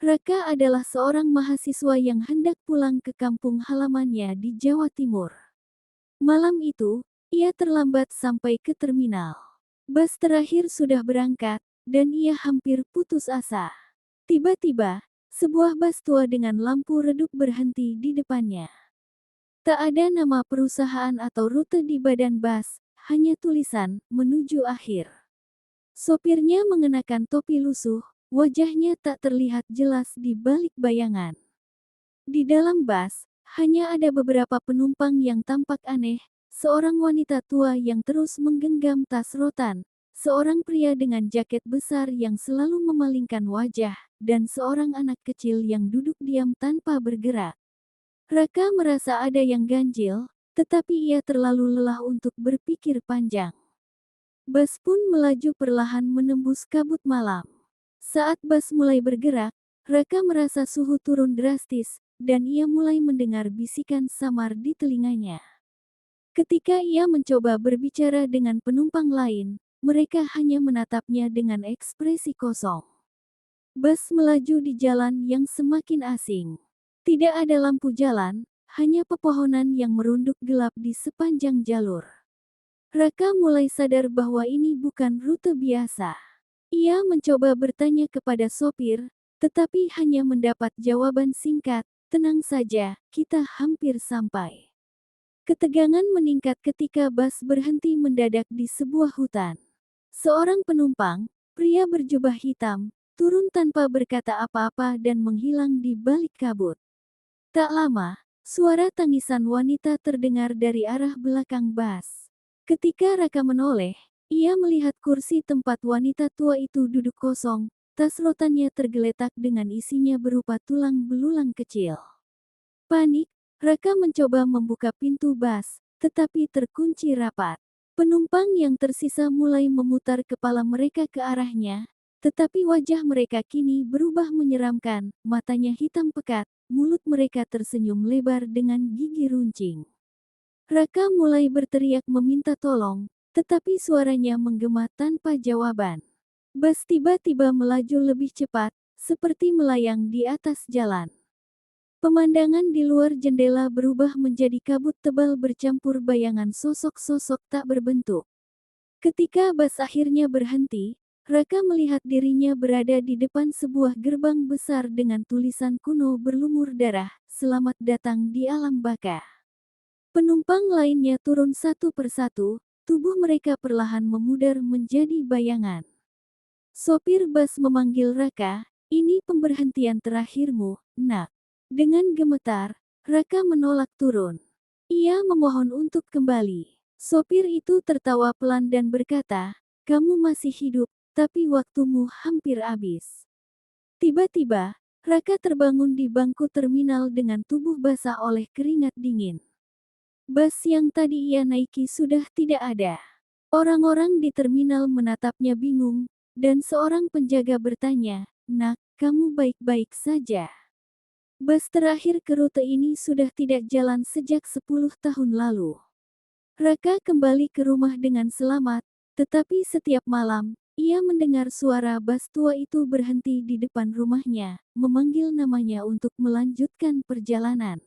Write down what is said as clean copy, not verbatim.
Raka adalah seorang mahasiswa yang hendak pulang ke kampung halamannya di Jawa Timur. Malam itu, ia terlambat sampai ke terminal. Bus terakhir sudah berangkat, dan ia hampir putus asa. Tiba-tiba, sebuah bus tua dengan lampu redup berhenti di depannya. Tak ada nama perusahaan atau rute di badan bus, hanya tulisan, menuju akhir. Sopirnya mengenakan topi lusuh, wajahnya tak terlihat jelas di balik bayangan. Di dalam bus, hanya ada beberapa penumpang yang tampak aneh, seorang wanita tua yang terus menggenggam tas rotan, seorang pria dengan jaket besar yang selalu memalingkan wajah, dan seorang anak kecil yang duduk diam tanpa bergerak. Raka merasa ada yang ganjil, tetapi ia terlalu lelah untuk berpikir panjang. Bus pun melaju perlahan menembus kabut malam. Saat bus mulai bergerak, Raka merasa suhu turun drastis, dan ia mulai mendengar bisikan samar di telinganya. Ketika ia mencoba berbicara dengan penumpang lain, mereka hanya menatapnya dengan ekspresi kosong. Bus melaju di jalan yang semakin asing. Tidak ada lampu jalan, hanya pepohonan yang merunduk gelap di sepanjang jalur. Raka mulai sadar bahwa ini bukan rute biasa. Ia mencoba bertanya kepada sopir, tetapi hanya mendapat jawaban singkat, "Tenang saja, kita hampir sampai." Ketegangan meningkat ketika bus berhenti mendadak di sebuah hutan. Seorang penumpang, pria berjubah hitam, turun tanpa berkata apa-apa dan menghilang di balik kabut. Tak lama, suara tangisan wanita terdengar dari arah belakang bus. Ketika Raka menoleh, ia melihat kursi tempat wanita tua itu duduk kosong, tas rotannya tergeletak dengan isinya berupa tulang belulang kecil. Panik, Raka mencoba membuka pintu bus, tetapi terkunci rapat. Penumpang yang tersisa mulai memutar kepala mereka ke arahnya, tetapi wajah mereka kini berubah menyeramkan, matanya hitam pekat, mulut mereka tersenyum lebar dengan gigi runcing. Raka mulai berteriak meminta tolong, tetapi suaranya menggema tanpa jawaban. Bus tiba-tiba melaju lebih cepat, seperti melayang di atas jalan. Pemandangan di luar jendela berubah menjadi kabut tebal bercampur bayangan sosok-sosok tak berbentuk. Ketika bus akhirnya berhenti, Raka melihat dirinya berada di depan sebuah gerbang besar dengan tulisan kuno berlumur darah, "Selamat datang di alam baka." Penumpang lainnya turun satu persatu, tubuh mereka perlahan memudar menjadi bayangan. Sopir bus memanggil Raka, "Ini pemberhentian terakhirmu, nak." Dengan gemetar, Raka menolak turun. Ia memohon untuk kembali. Sopir itu tertawa pelan dan berkata, "Kamu masih hidup, tapi waktumu hampir habis." Tiba-tiba, Raka terbangun di bangku terminal dengan tubuh basah oleh keringat dingin. Bus yang tadi ia naiki sudah tidak ada. Orang-orang di terminal menatapnya bingung, dan seorang penjaga bertanya, "Nak, kamu baik-baik saja?" Bus terakhir ke rute ini sudah tidak jalan sejak 10 tahun lalu. Raka kembali ke rumah dengan selamat, tetapi setiap malam, ia mendengar suara bus tua itu berhenti di depan rumahnya, memanggil namanya untuk melanjutkan perjalanan.